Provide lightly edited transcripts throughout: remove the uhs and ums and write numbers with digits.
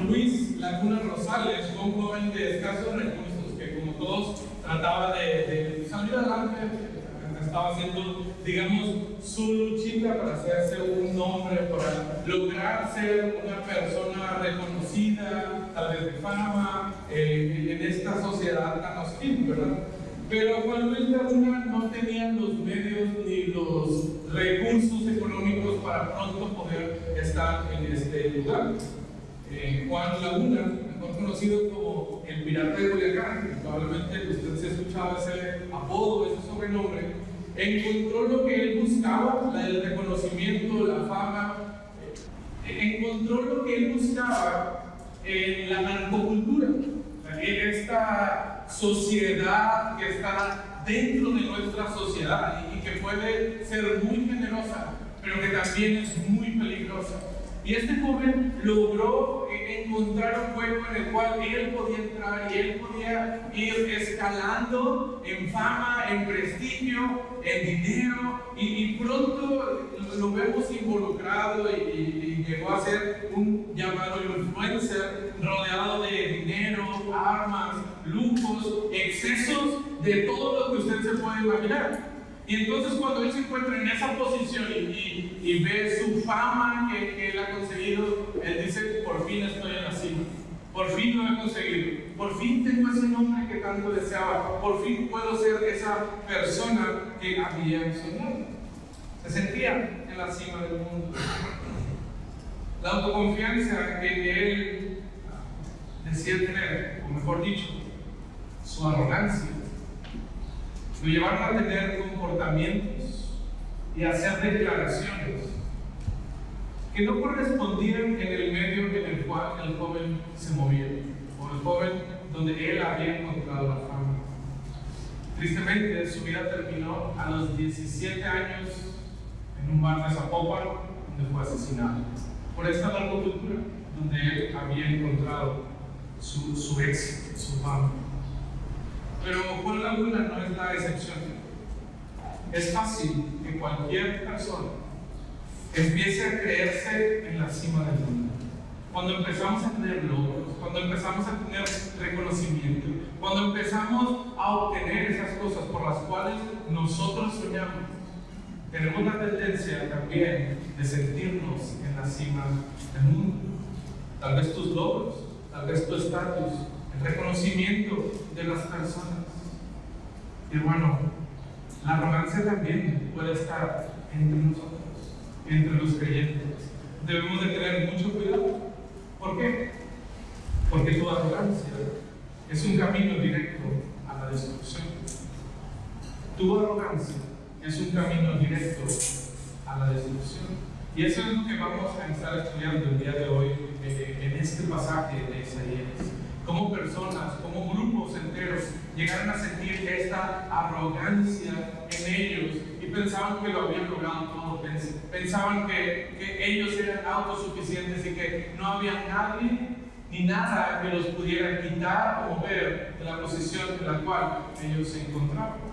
Luis Laguna Rosales fue un joven de escasos recursos que, como todos, trataba de salir adelante. Estaba haciendo, digamos, su luchita para hacerse un nombre, para lograr ser una persona reconocida, tal vez de fama, en esta sociedad tan hostil, ¿verdad? Pero Juan Luis Laguna no tenía los medios ni los recursos económicos para pronto poder estar en este lugar. Juan Laguna, mejor conocido como el Pirata de Culiacán, probablemente usted se escuchaba ese apodo, ese sobrenombre, encontró lo que él buscaba, el reconocimiento, la fama, encontró lo que él buscaba en la narcocultura, en esta sociedad que está dentro de nuestra sociedad y que puede ser muy generosa, pero que también es muy peligrosa. Y este joven logró encontrar un juego en el cual él podía entrar y él podía ir escalando en fama, en prestigio, en dinero, y pronto lo vemos involucrado y llegó a ser un llamado influencer, rodeado de dinero, armas, lujos, excesos, de todo lo que usted se puede imaginar. Y entonces cuando él se encuentra en esa posición y ve su fama que él ha conseguido, él dice: por fin estoy en la cima, por fin lo he conseguido, por fin tengo ese nombre que tanto deseaba, por fin puedo ser esa persona que había soñado. Se sentía en la cima del mundo. La autoconfianza que él decía tener, o mejor dicho, su arrogancia, lo llevaron a tener comportamientos y a hacer declaraciones que no correspondían en el medio en el cual el joven se movía, o el joven donde él había encontrado la fama. Tristemente, su vida terminó a los 17 años en un bar de Zapopan, donde fue asesinado por esta narcocultura, donde él había encontrado su éxito, su fama. Pero Juan Laguna no es la excepción. Es fácil que cualquier persona empiece a creerse en la cima del mundo. Cuando empezamos a tener logros, cuando empezamos a tener reconocimiento, cuando empezamos a obtener esas cosas por las cuales nosotros soñamos, tenemos la tendencia también de sentirnos en la cima del mundo. Tal vez tus logros, tal vez tu estatus, el reconocimiento de las personas. Y bueno, la arrogancia también puede estar entre nosotros, entre los creyentes. Debemos de tener mucho cuidado. ¿Por qué? Porque tu arrogancia es un camino directo a la destrucción. Tu arrogancia es un camino directo a la destrucción. Y eso es lo que vamos a estar estudiando el día de hoy en este pasaje de Isaías. Como personas, como grupos enteros, llegaron a sentir esta arrogancia en ellos y pensaban que lo habían logrado todo. Pensaban que ellos eran autosuficientes y que no había nadie ni nada que los pudiera quitar o mover de la posición en la cual ellos se encontraban.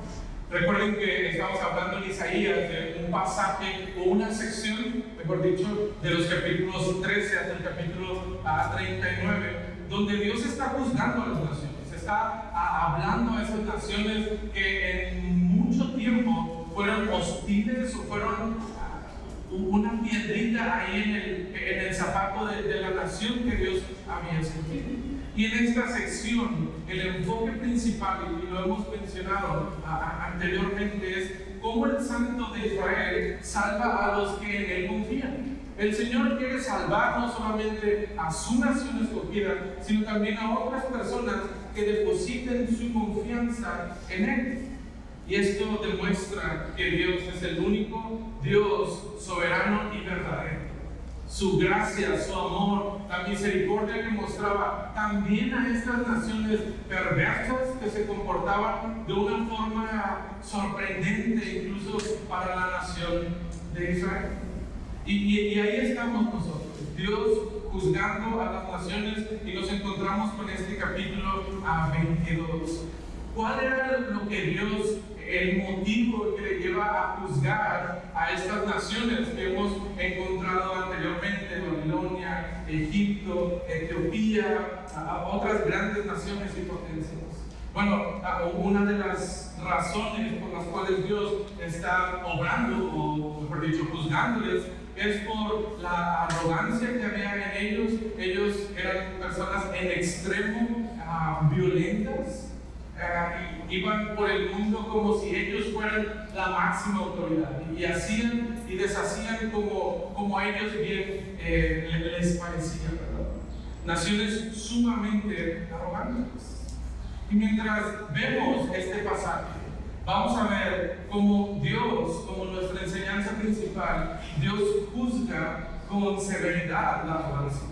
Recuerden que estamos hablando en Isaías de un pasaje o una sección, mejor dicho, de los capítulos 13 hasta el capítulo 39, donde Dios está juzgando a las naciones, está hablando a esas naciones que en mucho tiempo fueron hostiles o fueron una piedrita ahí en el zapato de la nación que Dios había escogido. Y en esta sección, el enfoque principal, y lo hemos mencionado anteriormente, es cómo el Santo de Israel salva a los que en Él confían. El Señor quiere salvar no solamente a su nación escogida, sino también a otras personas que depositen su confianza en Él. Y esto demuestra que Dios es el único Dios soberano y verdadero. Su gracia, su amor, la misericordia que mostraba también a estas naciones perversas que se comportaban de una forma sorprendente incluso para la nación de Israel. Y ahí estamos nosotros, Dios juzgando a las naciones, y nos encontramos con este capítulo 22. ¿Cuál era lo que Dios, el motivo que le lleva a juzgar a estas naciones que hemos encontrado anteriormente, Babilonia, Egipto, Etiopía, a otras grandes naciones y potencias. Bueno, una de las razones por las cuales Dios está obrando, o mejor dicho, juzgándoles, es por la arrogancia que había en ellos. Ellos eran personas en extremo violentas, iban por el mundo como si ellos fueran la máxima autoridad y hacían y deshacían como a ellos bien les parecía, ¿verdad? Naciones sumamente arrogantes. Y mientras vemos este pasaje, vamos a ver cómo Dios, como nuestra enseñanza principal, Dios juzga con severidad la arrogancia.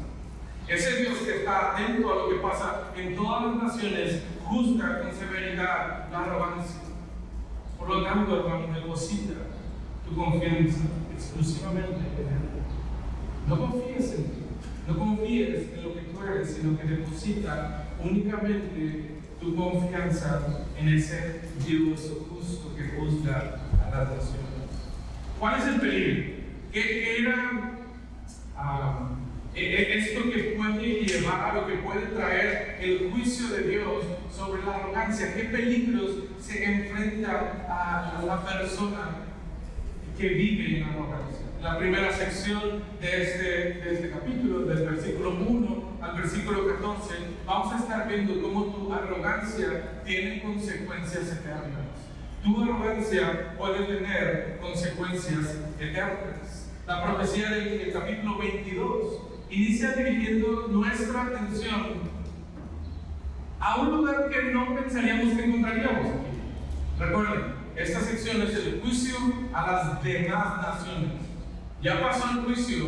Ese Dios que está atento a lo que pasa en todas las naciones, juzga con severidad la arrogancia. Por lo tanto, hermano, deposita tu confianza exclusivamente en Él. No confíes en ti, no confíes en lo que tú eres, sino que deposita únicamente tu confianza en ese Dios justo que juzga a las naciones. ¿Cuál es el peligro? ¿Qué era esto que puede llevar o que puede traer el juicio de Dios sobre la arrogancia? ¿Qué peligros se enfrenta a la persona que vive en arrogancia? La primera sección de este capítulo, del versículo 1 al versículo 14, vamos a estar viendo cómo tu arrogancia tiene consecuencias eternas. Tu arrogancia puede tener consecuencias eternas. La profecía del capítulo 22 inicia dirigiendo nuestra atención a un lugar que no pensaríamos que encontraríamos aquí. Recuerden, esta sección es el juicio a las demás naciones. Ya pasó el juicio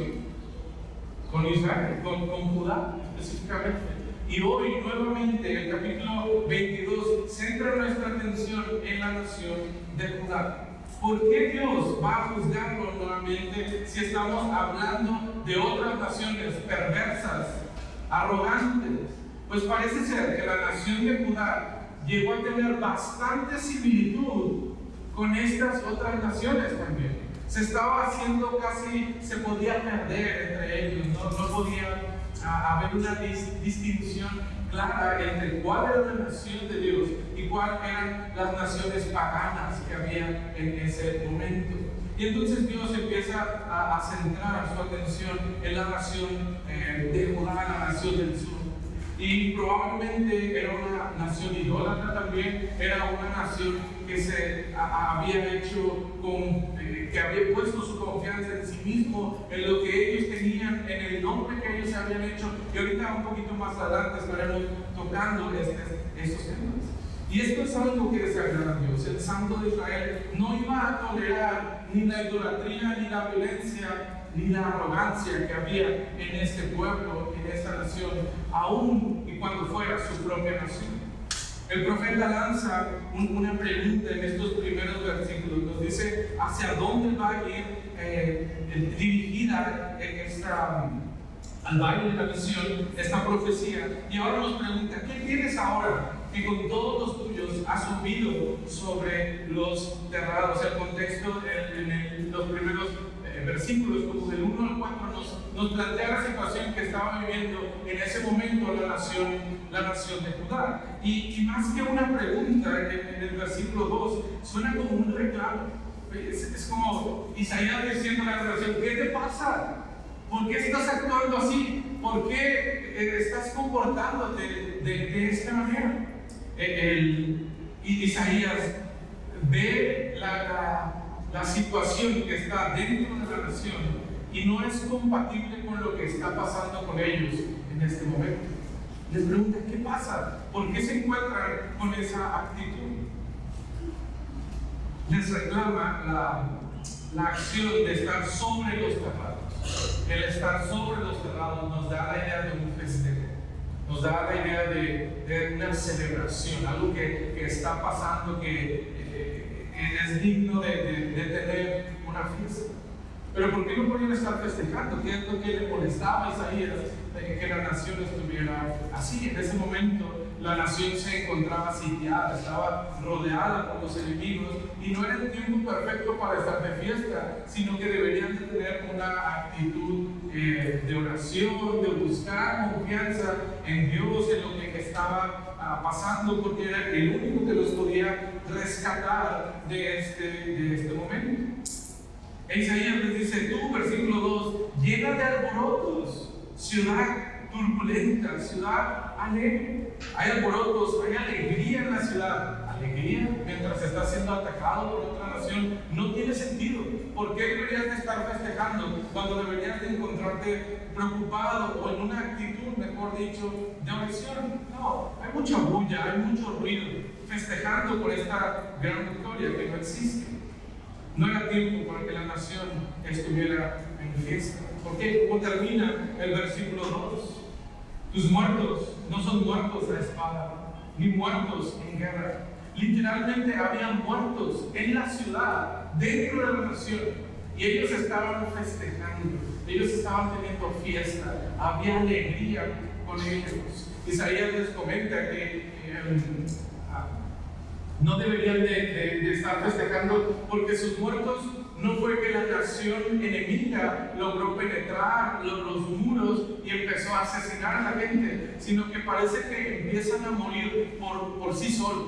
con Israel, con Judá específicamente. Y hoy nuevamente el capítulo 22 centra nuestra atención en la nación de Judá. ¿Por qué Dios va a juzgarlo nuevamente si estamos hablando de otras naciones perversas, arrogantes? Pues parece ser que la nación de Judá llegó a tener bastante similitud con estas otras naciones también. Se estaba haciendo casi, se podía perder entre ellos, no podía haber una distinción clara entre cuál era la nación de Dios y cuáles eran las naciones paganas que había en ese momento. Y entonces Dios empieza a centrar su atención en la nación de Judá, la nación del sur. Y probablemente era una nación idólatra también, era una nación que se había hecho que había puesto su confianza en sí mismo, en lo que ellos tenían, en el nombre que ellos habían hecho. Y ahorita un poquito más adelante estaremos tocando estos temas. Y esto es algo que desagrada a Dios. El Santo de Israel no iba a tolerar ni la idolatría, ni la violencia, ni la arrogancia que había en este pueblo, en esta nación, aún y cuando fuera su propia nación. El profeta lanza una pregunta en estos primeros versículos. Nos dice hacia dónde va a ir dirigida al valle de la visión, esta profecía. Y ahora nos pregunta, ¿qué tienes ahora que con todos los tuyos has subido sobre los terrados? El contexto en los primeros versículos, como del 1 al 4, nos plantea la situación que estaba viviendo en ese momento la nación de Judá. Y más que una pregunta, en el versículo 2 suena como un reclamo. Es como Isaías diciendo a la nación: ¿qué te pasa? ¿Por qué estás actuando así? ¿Por qué estás comportándote de esta manera? Isaías ve la situación que está dentro de la nación y no es compatible con lo que está pasando con ellos en este momento. Les pregunta: ¿qué pasa? ¿Por qué se encuentran con esa actitud? Les reclama la acción de estar sobre los terrados. El estar sobre los terrados nos da la idea de un festejo, nos da la idea de una celebración, algo que está pasando, que es digno de tener una fiesta. Pero ¿por qué no podían estar festejando? ¿Qué es lo que le molestaba a Isaías de que la nación estuviera así? En ese momento la nación se encontraba sitiada, estaba rodeada por los enemigos y no era el tiempo perfecto para estar de fiesta, sino que deberían de tener una actitud de oración, de buscar confianza en Dios, en lo que estaba pasando, porque era el único que los podía rescatar de este momento. Isaías les dice: tú, versículo 2, llena de alborotos, ciudad turbulenta, ciudad alegre. Hay alborotos, hay alegría en la ciudad. Alegría mientras está siendo atacado por otra nación no tiene sentido. ¿Por qué deberías de estar festejando cuando deberías de encontrarte preocupado o en una actitud, mejor dicho, de oración? No, hay mucha bulla, hay mucho ruido, festejando por esta gran victoria que no existe. No era tiempo para que la nación estuviera en fiesta. ¿Por qué? ¿Cómo termina el versículo 2? Tus muertos no son muertos a espada, ni muertos en guerra. Literalmente habían muertos en la ciudad, dentro de la nación, y ellos estaban festejando, ellos estaban teniendo fiesta, había alegría con ellos. Isaías les comenta que no deberían de estar festejando porque sus muertos no fue que la nación enemiga logró penetrar los muros y empezó a asesinar a la gente, sino que parece que empiezan a morir por sí solos.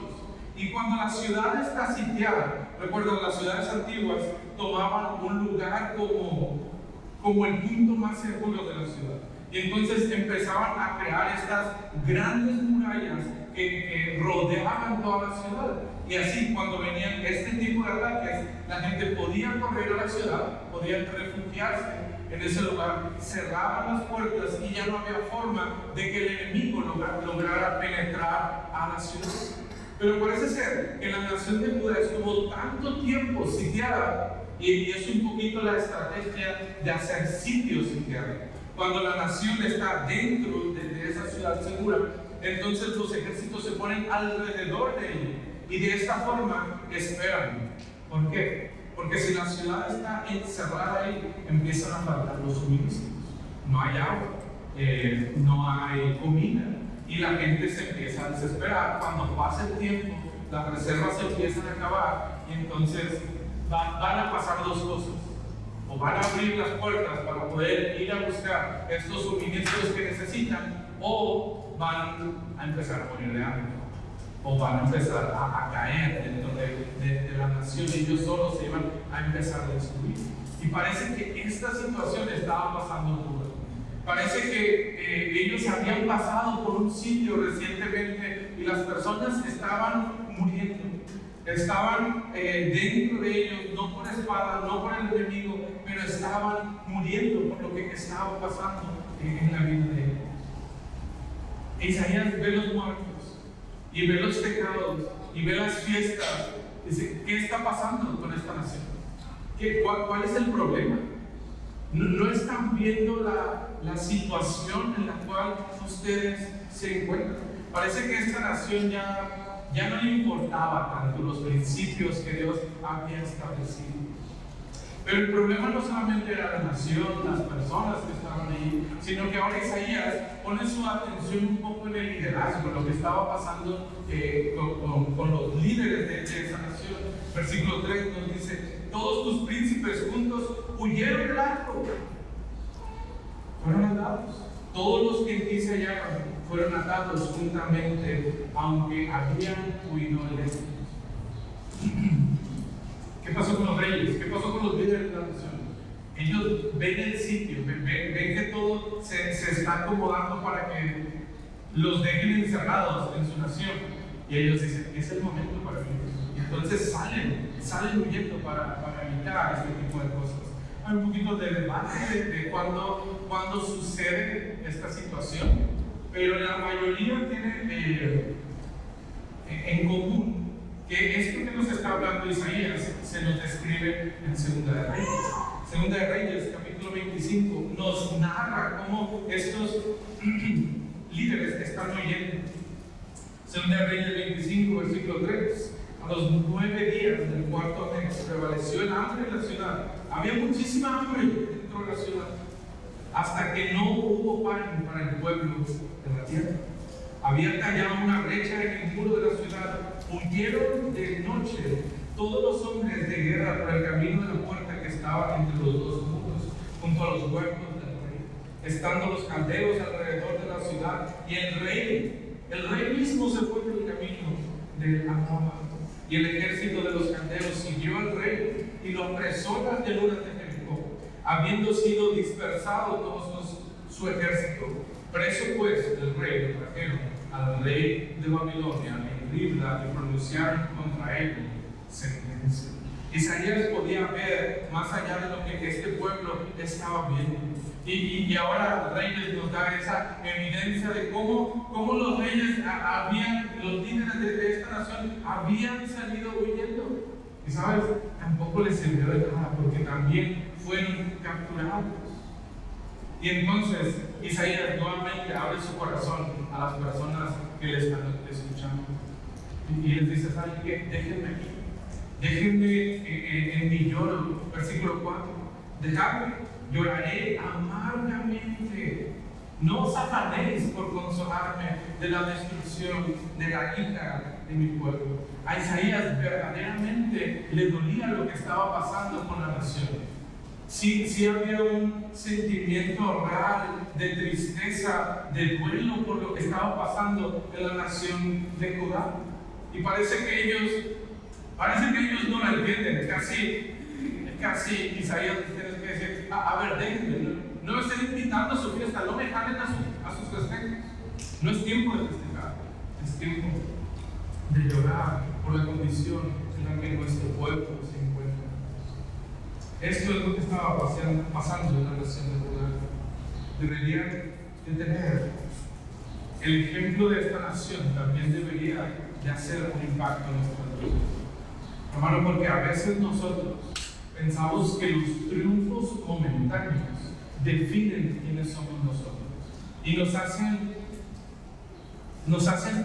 Y cuando la ciudad está sitiada, recuerden, las ciudades antiguas tomaban un lugar como el punto más seguro de la ciudad. Y entonces empezaban a crear estas grandes murallas que rodeaban toda la ciudad. Y así, cuando venían este tipo de ataques, la gente podía correr a la ciudad, podían refugiarse en ese lugar, cerraban las puertas y ya no había forma de que el enemigo lograra penetrar a la ciudad. Pero parece ser que la nación de Judá estuvo tanto tiempo sitiada, y es un poquito la estrategia de hacer sitios en guerra. Cuando la nación está dentro de esa ciudad segura, entonces los ejércitos se ponen alrededor de ella y de esta forma esperan. ¿Por qué? Porque si la ciudad está encerrada ahí, empiezan a faltar los suministros. No hay agua, no hay comida y la gente se empieza a desesperar. Cuando pasa el tiempo, las reservas se empiezan a acabar y entonces van a pasar dos cosas. O van a abrir las puertas para poder ir a buscar estos suministros que necesitan, o van a empezar a morir de hambre, o van a empezar a caer dentro de la nación y ellos solos se iban a empezar a destruir. Y parece que esta situación estaba pasando en Judá. Parece que ellos habían pasado por un sitio recientemente y las personas estaban muriendo. Estaban dentro de ellos, no por espada, no por el enemigo, pero estaban muriendo por lo que estaba pasando en la vida de ellos. Isaías ve los muertos y ve los pecados y ve las fiestas. Dice: ¿qué está pasando con esta nación? ¿Cuál es el problema? No están viendo la situación en la cual ustedes se encuentran. Parece que esta nación ya no le importaba tanto los principios que Dios había establecido. Pero el problema no solamente era la nación, las personas que estaban ahí, sino que ahora Isaías pone su atención un poco en el liderazgo, en lo que estaba pasando con los líderes de esa nación. Versículo 3 nos dice: todos tus príncipes juntos huyeron del arco, fueron atados. Todos los que en ti se hallaban fueron atados juntamente, aunque habían huido lejos. ¿Qué pasó con los reyes? ¿Qué pasó con los líderes de la nación? Ellos ven el sitio, ven que todo se está acomodando para que los dejen encerrados en su nación. Y ellos dicen: es el momento para mí. Y entonces salen huyendo para evitar este tipo de cosas. Hay un poquito de debate de cuándo sucede esta situación, pero la mayoría tiene en común que esto que nos está hablando Isaías se nos describe en Segunda de Reyes. Segunda de Reyes, capítulo 25, nos narra cómo estos líderes están huyendo. Segunda de Reyes 25, versículo 3. A los 9 días del cuarto mes prevaleció el hambre en la ciudad. Había muchísima hambre dentro de la ciudad, hasta que no hubo pan para el pueblo de la tierra. había tallado una brecha en el muro de la ciudad. Huyeron de noche todos los hombres de guerra por el camino de la puerta que estaba entre los dos muros, junto a los huertos del rey, estando los caldeos alrededor de la ciudad. Y el rey mismo se fue por el camino de Amón. Y el ejército de los caldeos siguió al rey y lo apresó en las llanuras de Jericó, habiendo sido dispersado todo su ejército. Preso pues el rey lo trajeron al rey de Babilonia en Ribla y pronunciaron contra él sentencia. Isaías podía ver más allá de lo que este pueblo estaba viendo. Y ahora Reyes nos da esa evidencia de cómo los reyes los líderes de esta nación habían salido huyendo. Y sabes, tampoco les sirvió de nada porque también fueron capturados. Y entonces Isaías nuevamente abre su corazón a las personas que le están escuchando. Y les dice, ¿saben qué? Déjenme aquí. Déjenme en mi lloro. Versículo 4. Dejadme, lloraré amargamente. No os afanéis por consolarme de la destrucción de la hija de mi pueblo. A Isaías verdaderamente le dolía lo que estaba pasando con la nación. Sí había un sentimiento real de tristeza, de duelo por lo que estaba pasando en la nación de Judá. Y parece que ellos no lo entienden. Casi Isaías tiene que decir, a ver, déjenme, no me estén invitando a su fiesta, no me jalen a sus festejos. No es tiempo de festejar, es tiempo de llorar por la condición en la que nuestro pueblo se encuentra. Esto es lo que estaba pasando en la nación de Judá. Deberían de tener el ejemplo de esta nación, también debería de hacer un impacto en nuestras vidas. Hermano, porque a veces nosotros pensamos que los triunfos momentáneos definen quiénes somos nosotros y nos hacen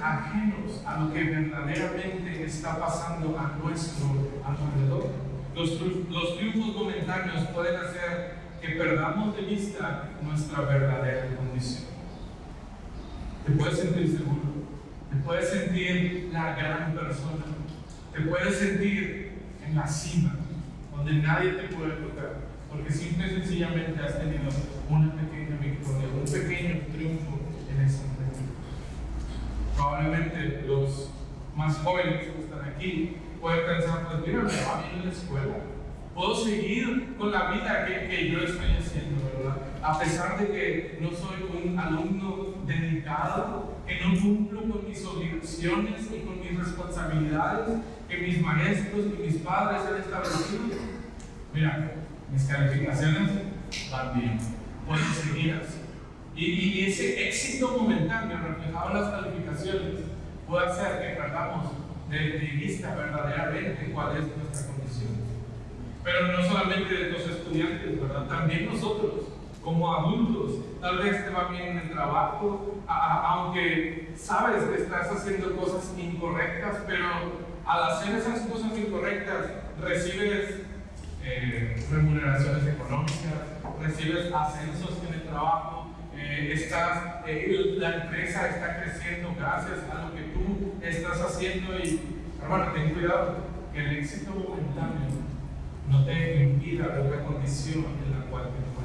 ajenos a lo que verdaderamente está pasando a nuestro alrededor. Los triunfos momentáneos pueden hacer que perdamos de vista nuestra verdadera condición. Te puedes sentir seguro, te puedes sentir la gran persona, te puedes sentir en la cima, donde nadie te puede tocar, porque simple y sencillamente has tenido una pequeña victoria, un pequeño triunfo en ese momento. Probablemente los más jóvenes que están aquí pueden pensar, pues mira, me va bien en la escuela, puedo seguir con la vida que yo estoy haciendo, ¿verdad? A pesar de que no soy un alumno dedicado, que no cumplo con mis obligaciones y con mis responsabilidades que mis maestros y mis padres han establecido. Mira, mis calificaciones van bien, puedo seguir así. Y ese éxito momentáneo reflejado en las calificaciones puede hacer que perdamos de vista verdaderamente cuál es nuestra condición. Pero no solamente de los estudiantes, ¿verdad? También nosotros, como adultos, tal vez te va bien en el trabajo, aunque sabes que estás haciendo cosas incorrectas, pero al hacer esas cosas incorrectas recibes remuneraciones económicas, recibes ascensos en el trabajo, la empresa está creciendo gracias a lo que tú estás haciendo. Y hermano, ten cuidado que el éxito momentáneo no te impida ver la condición en la cual te encuentras.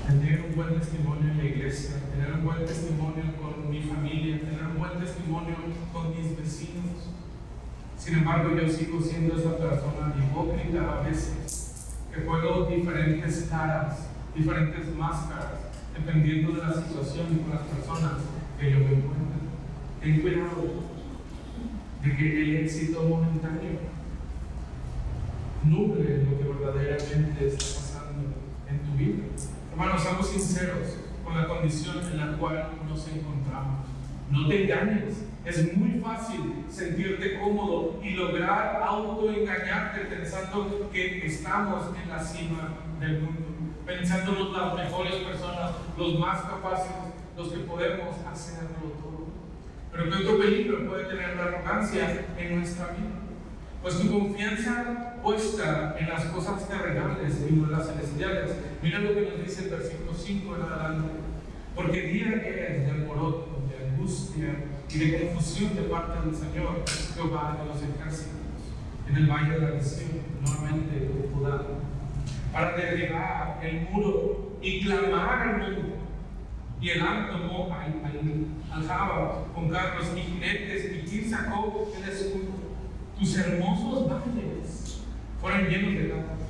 Tener un buen testimonio en la iglesia, tener un buen testimonio con mi familia, tener un buen testimonio con mis vecinos. Sin embargo, yo sigo siendo esa persona hipócrita a veces, que juego diferentes caras, diferentes máscaras, dependiendo de la situación y con las personas que yo me encuentro. Ten cuidado de que el éxito momentáneo nuble lo que verdaderamente está pasando en tu vida. Hermanos, seamos sinceros con la condición en la cual nos encontramos. No te engañes. Es muy fácil sentirte cómodo y lograr autoengañarte pensando que estamos en la cima del mundo, pensándonos las mejores personas, los más capaces, los que podemos hacerlo todo. Pero que otro peligro puede tener la arrogancia en nuestra vida, pues tu confianza puesta en las cosas terrenales y no en las celestiales. Mira lo que nos dice el versículo 5 en adelante. porque día es de alboroto, de angustia y de confusión de parte del Señor, Jehová de los ejércitos, en el valle de la visión, nuevamente de Judá, para derribar el muro y clamar al mundo. Y el arco tomó al Jaba con carros y jinetes, y quien sacó el escudo. Tus hermosos valles fueron llenos de gatos,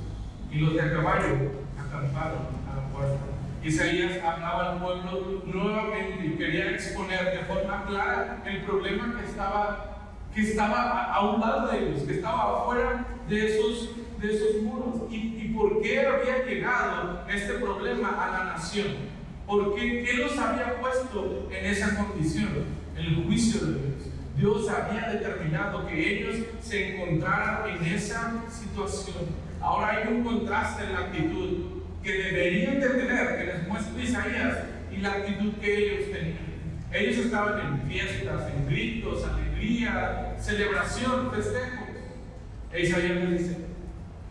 y los de a caballo acamparon a la puerta. Isaías hablaba al pueblo nuevamente y quería exponer de forma clara el problema que estaba a un lado de ellos, que estaba afuera de esos muros. ¿Y por qué había llegado este problema a la nación? ¿Por qué? ¿Qué los había puesto en esa condición? El juicio de Dios. Dios había determinado que ellos se encontraran en esa situación. Ahora hay un contraste en la actitud que deberían de tener, que les muestra Isaías, y la actitud que ellos tenían. Ellos estaban en fiestas, en gritos, alegría, celebración, festejos. E Isaías les dice: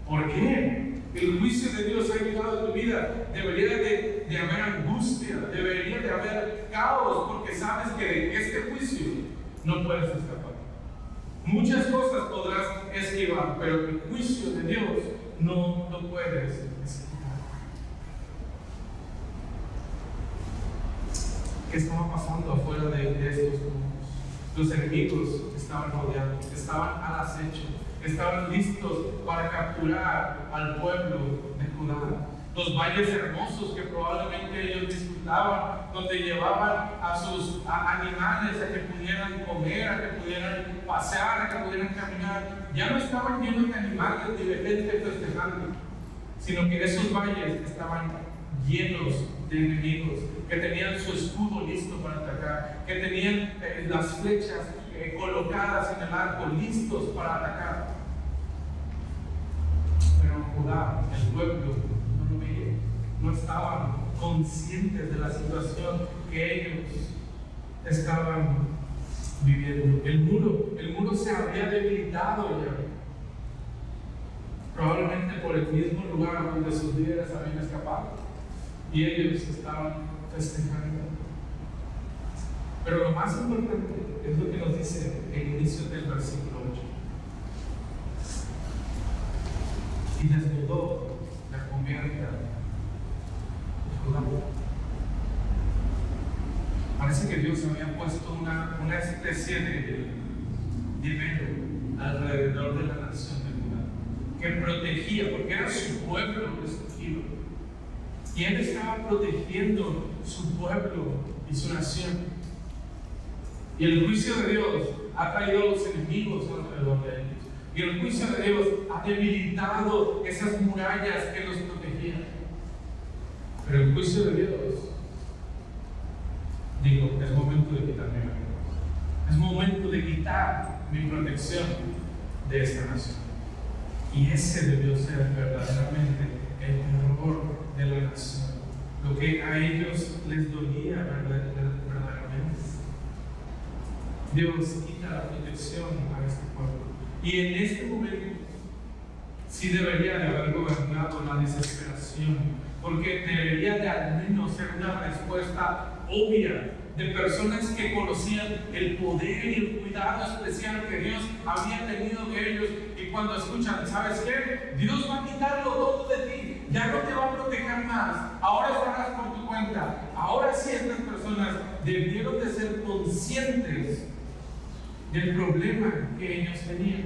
¿por qué? El juicio de Dios ha llegado a tu vida. Debería de haber angustia, debería de haber caos, porque sabes que de este juicio no puedes escapar. Muchas cosas podrás esquivar, pero el juicio de Dios no lo puedes esquivar. ¿Qué estaba pasando afuera de estos muros? Los enemigos estaban rodeando, estaban al acecho, estaban listos para capturar al pueblo de Judá. Los valles hermosos que probablemente ellos disfrutaban, donde llevaban a sus animales a que pudieran comer, a que pudieran pasear, a que pudieran caminar, ya no estaban llenos de animales ni de gente festejando, sino que esos valles estaban llenos de enemigos, que tenían su escudo listo para atacar, que tenían las flechas colocadas en el arco, listos para atacar. Pero Judá, el pueblo, no lo veía, no estaban conscientes de la situación que ellos estaban viviendo. El muro se había debilitado ya, probablemente por el mismo lugar donde sus líderes habían escapado, y ellos estaban festejando. Pero lo más importante es lo que nos dice el inicio del versículo 8. Y desnudó la cubierta de Judá. Parece que Dios había puesto una especie de velo alrededor de la nación de Judá, que protegía, porque era su pueblo escogido, y Él estaba protegiendo su pueblo y su nación. Y el juicio de Dios ha traído a los enemigos alrededor de ellos. Y el juicio de Dios ha debilitado esas murallas que los protegían. Pero el juicio de Dios, digo, es momento de quitar mi vida. Es momento de quitar mi protección de esta nación. Y ese debió ser verdaderamente el terror de la nación. Lo que a ellos les dolía verdaderamente. Dios quita la protección a este pueblo. Y en este momento sí debería de haber gobernado la desesperación, porque debería de al menos ser una respuesta obvia de personas que conocían el poder y el cuidado especial que Dios había tenido de ellos, y cuando escuchan: ¿sabes qué? Dios va a quitarlo todo de ti, ya no te va a proteger más, ahora estarás por tu cuenta. Ahora sí, estas personas debieron de ser conscientes del problema que ellos tenían.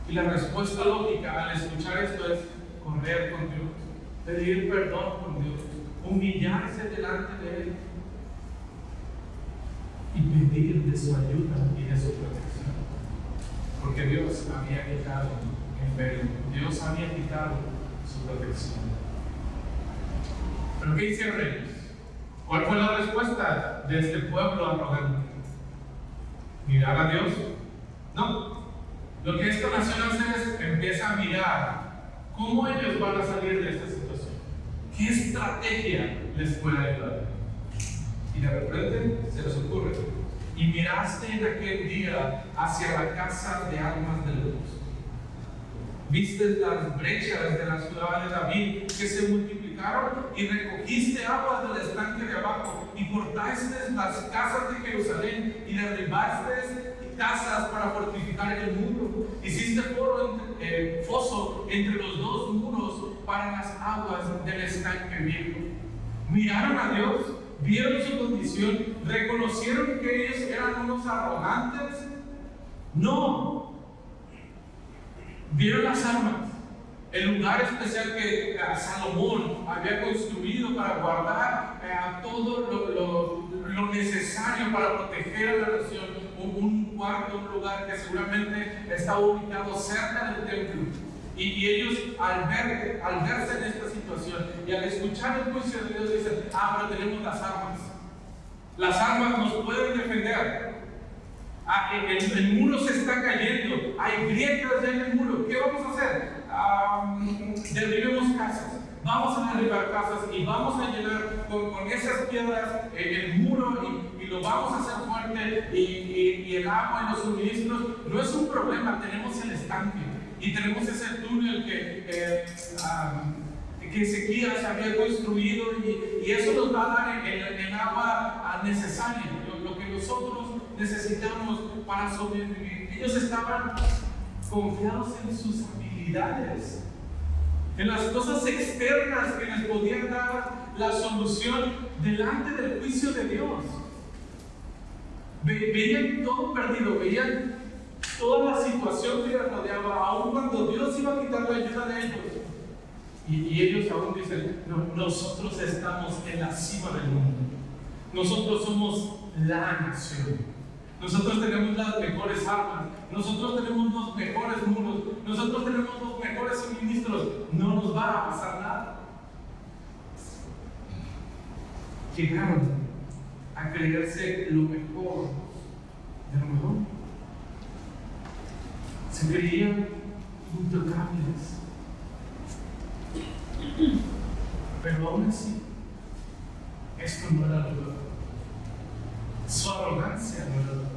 Y la respuesta lógica al escuchar esto es correr con Dios, pedir perdón con Dios, humillarse delante de Él y pedir de su ayuda y de su protección. Porque Dios había quitado el velo, Dios había quitado su protección. ¿Pero qué hicieron ellos? ¿Cuál fue la respuesta de este pueblo arrogante? ¿Mirar a Dios? No. Lo que esta nación hace es empieza a mirar cómo ellos van a salir de esta situación. ¿Qué estrategia les puede ayudar? Y de repente se les ocurre: y miraste en aquel día hacia la casa de armas de luz. Viste las brechas de la ciudad de David que se multiplicaron fortificaron y recogiste aguas del estanque de abajo y cortaste las casas de Jerusalén y derribaste casas para fortificar el muro. Hiciste foso entre los dos muros para las aguas del estanque viejo. Miraron a Dios, vieron su condición, reconocieron que ellos eran unos arrogantes. No, vieron las armas, el lugar especial que Salomón había construido para guardar todo lo necesario para proteger a la nación. Un cuarto, un lugar que seguramente estaba ubicado cerca del templo. Y ellos al verse en esta situación y al escuchar el juicio de Dios dicen: pero tenemos las armas. Las armas nos pueden defender. El muro se está cayendo, hay grietas en el muro. ¿Qué vamos a hacer? Derribemos casas, vamos a derribar casas y vamos a llenar con esas piedras el muro y lo vamos a hacer fuerte, y el agua y los suministros no es un problema. Tenemos el estanque y tenemos ese túnel que Ezequías había construido, y eso nos va a dar el agua necesaria, lo que nosotros necesitamos para sobrevivir. Ellos estaban confiados en sus habilidades, en las cosas externas que les podían dar la solución delante del juicio de Dios. Veían todo perdido, veían toda la situación que les rodeaba, aun cuando Dios iba a quitar la ayuda de ellos. Y ellos aún dicen: no, nosotros estamos en la cima del mundo, nosotros somos la nación. Nosotros tenemos las mejores armas, nosotros tenemos los mejores muros, nosotros tenemos los mejores suministros, no nos va a pasar nada. Llegaron a creerse lo mejor de lo mejor. Se creían intocables. Pero aún así, esto no era lo verdad. Su arrogancia no era lo verdad.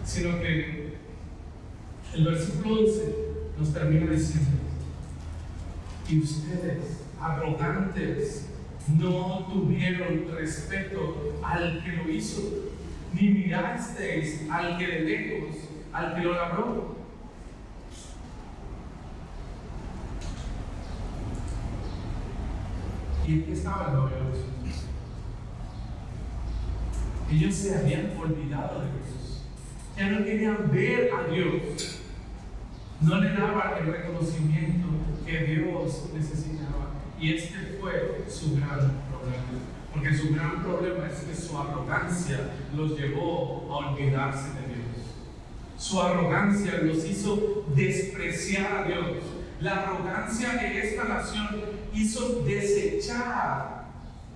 Sino que el versículo 11 nos termina diciendo: y ustedes, arrogantes, no tuvieron respeto al que lo hizo, ni mirasteis al que de lejos, al que lo labró. Y aquí estaba el novio de Jesús. Ellos se habían olvidado de Jesús, ya no querían ver a Dios, no le daban el reconocimiento que Dios necesitaba. Y este fue su gran problema, porque su gran problema es que su arrogancia los llevó a olvidarse de Dios. Su arrogancia los hizo despreciar a Dios. La arrogancia de esta nación hizo desechar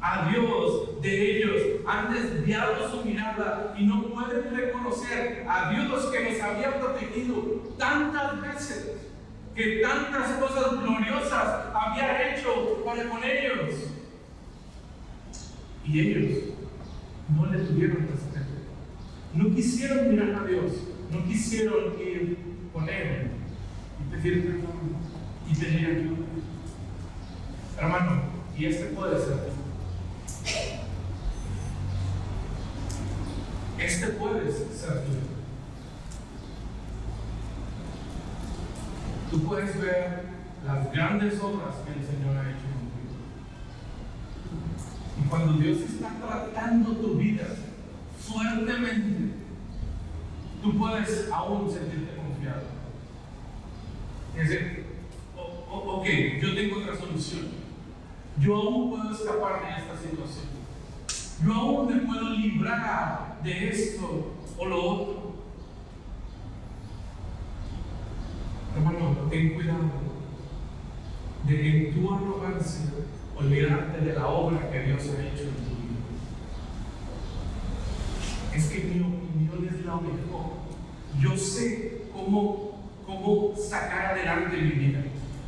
a Dios de ellos. Han desviado su mirada y no pueden reconocer a Dios que los había protegido tantas veces, que tantas cosas gloriosas había hecho para con ellos. Y ellos no le tuvieron respeto, no quisieron mirar a Dios, no quisieron ir con Él y pedir perdón y pedir ayuda. Hermano, y este puede ser tú. Este puede ser tú. Tú puedes ver las grandes obras que el Señor ha hecho contigo. Y cuando Dios está tratando tu vida fuertemente, tú puedes aún sentirte confiado. Es decir, ok, yo tengo otra solución. Yo aún puedo escapar de esta situación. Yo aún me puedo librar de esto o lo otro. Hermano, ten cuidado de en tu arrogancia olvidarte de la obra que Dios ha hecho en tu vida. Es que mi opinión es la mejor. Yo sé cómo sacar adelante mi vida.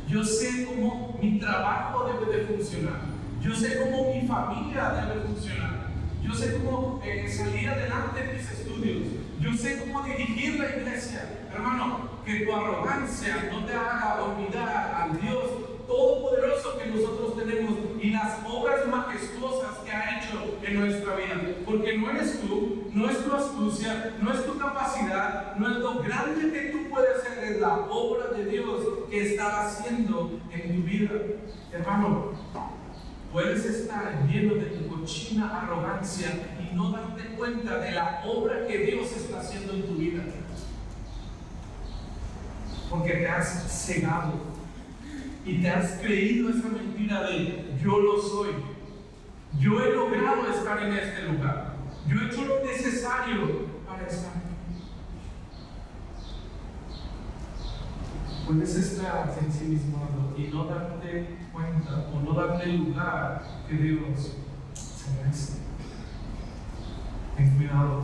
Yo sé cómo mi trabajo debe de funcionar. Yo sé cómo mi familia debe funcionar. Yo sé cómo salir adelante en mis estudios. Yo sé cómo dirigir la iglesia. Hermano, que tu arrogancia no te haga olvidar al Dios todopoderoso que nosotros tenemos y las obras majestuosas que ha hecho en nuestra vida. Porque no eres tú, no es tu astucia, no es tu capacidad, no es lo grande que tú puedes hacer, es la obra de Dios que está haciendo en tu vida. Hermano, puedes estar lleno de tu cochina arrogancia y no darte cuenta de la obra que Dios está haciendo en tu vida. Porque te has cegado y te has creído esa mentira de yo lo soy. Yo he logrado estar en este lugar. Yo he hecho lo necesario para estar aquí. Puedes estar ensimismado y no darte cuenta o no darle el lugar que Dios se merece. Ten cuidado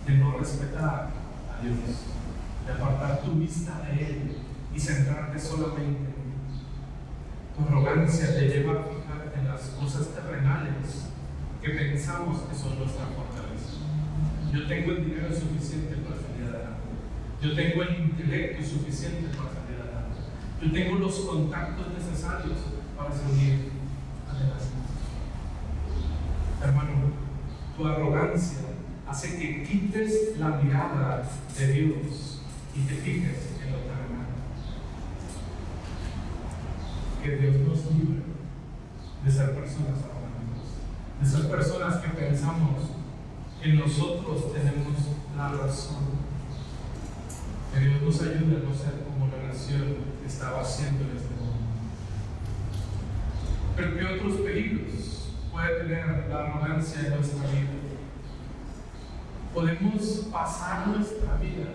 de no respetar a Dios, de apartar tu vista de Él y centrarte solamente en Él. Tu arrogancia te lleva a fijarte en las cosas terrenales que pensamos que son nuestra fortaleza. Yo tengo el dinero suficiente para salir adelante. Yo tengo el intelecto suficiente para salir adelante. Yo tengo los contactos necesarios para salir adelante. Hermano, tu arrogancia hace que quites la mirada de Dios y te fijes en lo terrenal. Que Dios nos libre de ser personas arrogantes, de ser personas que pensamos que nosotros tenemos la razón. Que Dios nos ayude a no ser como la nación que estaba haciendo en este mundo. Pero ¿qué otros peligros puede tener la arrogancia en nuestra vida? Podemos pasar nuestra vida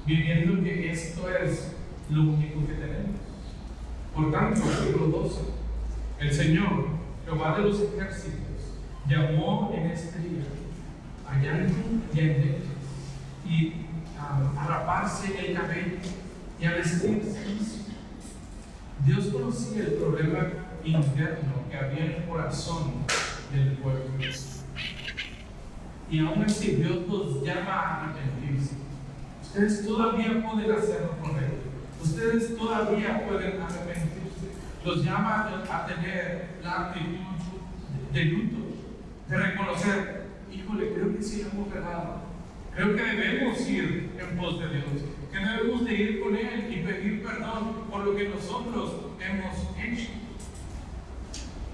viviendo que esto es lo único que tenemos. Por tanto, versículo 12, el Señor, Jehová de los ejércitos, llamó en este día a llanto y a endebles, y a raparse el cabello y a vestirse. Dios conocía el problema interno que había en el corazón del pueblo. Y aún así Dios los llama a arrepentirse. Ustedes todavía pueden hacer lo correcto. Ustedes todavía pueden arrepentirse. Los llama a tener la actitud de luto, de reconocer, híjole, creo que sí hemos regado. Creo que debemos ir en pos de Dios, que debemos de ir con Él y pedir perdón por lo que nosotros hemos hecho.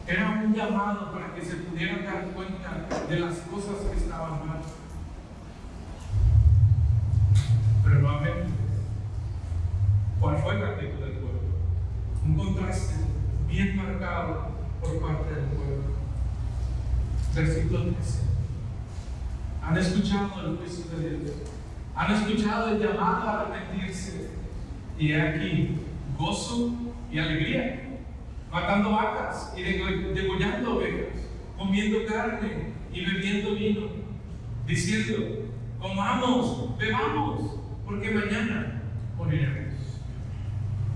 Era un llamado para que se pudieran dar cuenta de las cosas que estaban mal. Pero nuevamente, ¿cuál fue la actitud del pueblo? Un contraste bien marcado por parte del pueblo. Versículo 13. Han escuchado el juicio de Dios, han escuchado el llamado a arrepentirse, y he aquí gozo y alegría, matando vacas y degollando ovejas, comiendo carne y bebiendo vino, diciendo, comamos, bebamos, porque mañana moriremos.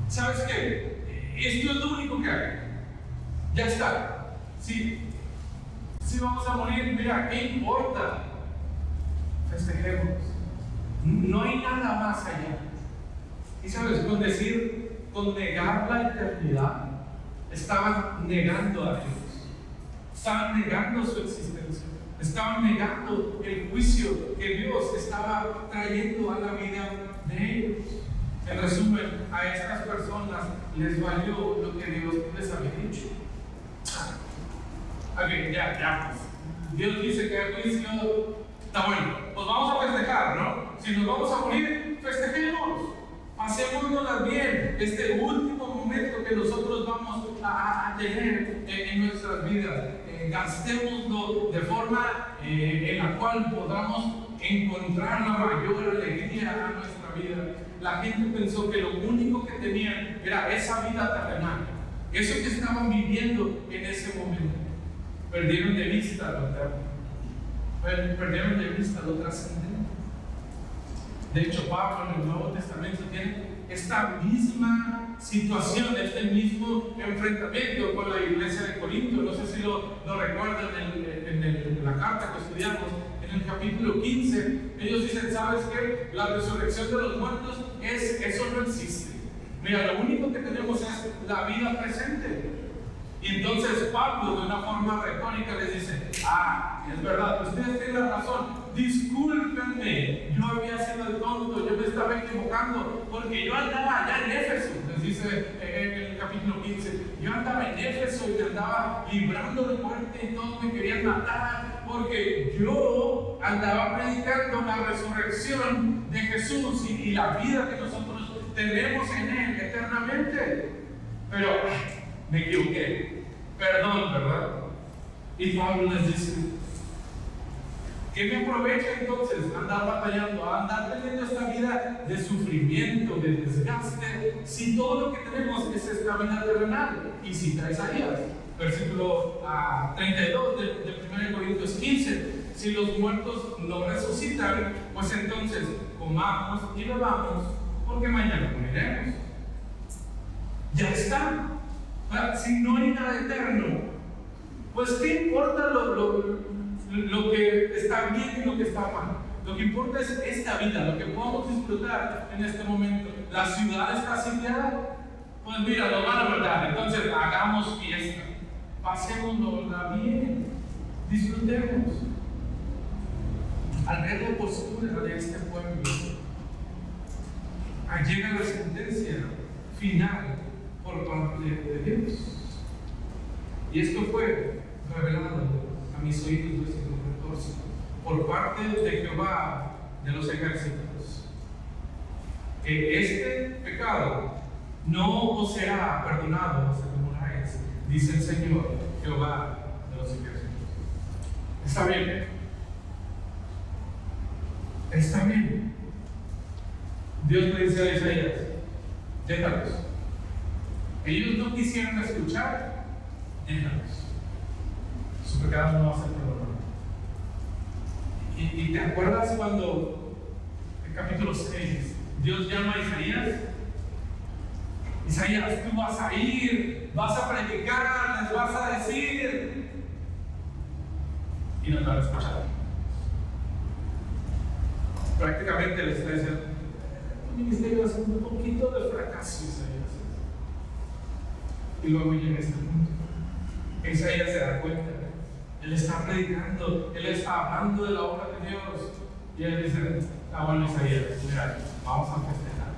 ¿Sabes qué? Esto es lo único que hay. Ya está. Sí, vamos a morir, mira, ¿qué importa? Festejemos. No hay nada más allá. Y sabes, con negar la eternidad, estaban negando a Dios, estaban negando su existencia, estaban negando el juicio que Dios estaba trayendo a la vida de ellos. En resumen, a estas personas les valió lo que Dios les había dicho. Ok, ya, pues. Dios dice que el juicio está bueno, pues vamos a festejar, ¿no? Si nos vamos a morir, festejemos, pasémonos bien este último momento que nosotros vamos a tener en nuestras vidas. Gastémoslo de forma en la cual podamos encontrar la mayor alegría a nuestra vida. La gente pensó que lo único que tenían era esa vida terrenal, eso que estaban viviendo en ese momento. Perdieron de vista lo eterno, perdieron de vista lo trascendente. De hecho, Pablo en el Nuevo Testamento tiene esta misma situación, este mismo enfrentamiento con la iglesia de Corinto. No sé si lo recuerdan en la carta que estudiamos, en el capítulo 15. Ellos dicen, ¿sabes qué? La resurrección de los muertos, eso no existe. Mira, lo único que tenemos es la vida presente. Y entonces Pablo, de una forma retórica, les dice: es verdad, ustedes tienen la razón, discúlpenme, yo había sido el tonto, yo me estaba equivocando, porque yo andaba allá en Éfeso, les dice en el capítulo 15, yo andaba en Éfeso y me andaba librando de muerte y todos me querían matar, porque yo andaba predicando la resurrección de Jesús y la vida que nosotros tenemos en Él eternamente. Pero me equivoqué, perdón, ¿verdad? Y Pablo les dice: ¿qué me aprovecha entonces andar batallando, andar teniendo esta vida de sufrimiento, de desgaste, si todo lo que tenemos es esta vida terrenal? Y cita Isaías, versículo 32 de 1 Corintios 15: si los muertos no resucitan, pues entonces comamos y bebamos, porque mañana moriremos. Ya está. Si no hay nada eterno, pues ¿qué importa lo que está bien y lo que está mal? Lo que importa es esta vida, lo que podamos disfrutar en este momento. La ciudad está sitiada, pues mira, nos van a matar, entonces hagamos fiesta, pasémonos bien, disfrutemos. Al ver la postura de este pueblo, llega la sentencia final por parte de Dios. Y esto fue revelado a mis oídos, versículo 14, por parte de Jehová de los ejércitos, que este pecado no os será perdonado hasta que moráis, dice el Señor, Jehová de los ejércitos. ¿Está bien? Está bien. Dios le dice a Isaías: déjalos. Ellos no quisieron escuchar, déjalos. Su pecado no va a ser perdonado. ¿Y te acuerdas cuando, en capítulo 6, Dios llama a Isaías? Isaías, tú vas a ir, vas a predicar, les vas a decir. Y no te van a escuchar. Prácticamente les está diciendo: tu ministerio va a ser un poquito de fracaso, Isaías. Y luego llega este punto. Isaías se da cuenta. Él está predicando, él está hablando de la obra de Dios. Y él dice: bueno, Isaías, mira, vamos a festejar.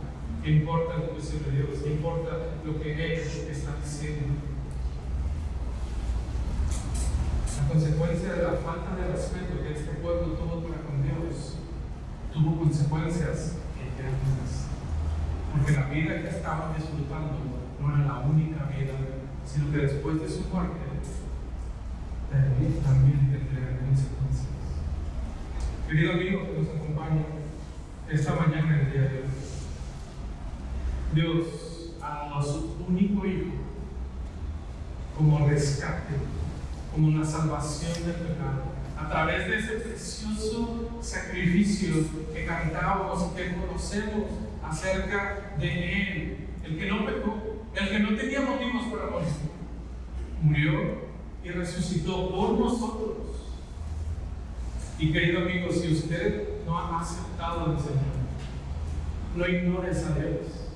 ¿Qué importa el juicio de Dios? ¿Qué importa lo que Él está diciendo? La consecuencia de la falta de respeto que este pueblo tuvo para con Dios tuvo consecuencias eternas. Porque la vida que estaban disfrutando no era la única vida, sino que después de su muerte también tendría consecuencias. Querido amigo que nos acompaña esta mañana, el día de hoy, Dios ha dado a su único Hijo como rescate, como una salvación del pecado, a través de ese precioso sacrificio que cantamos y que conocemos acerca de Él, el que no pecó, el que no tenía motivos para morir, murió y resucitó por nosotros. Y querido amigo, si usted no ha aceptado al Señor, no ignores a Dios.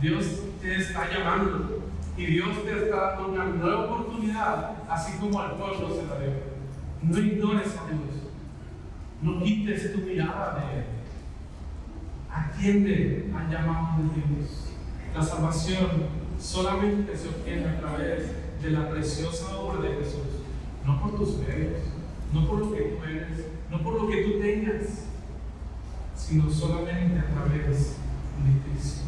Dios te está llamando y Dios te está dando una nueva oportunidad, así como al pueblo se la dio. No ignores a Dios, no quites tu mirada de Él. Atiende al llamado de Dios. La salvación solamente se obtiene a través de la preciosa obra de Jesús, no por tus medios, no por lo que tú eres, no por lo que tú tengas, sino solamente a través de Cristo.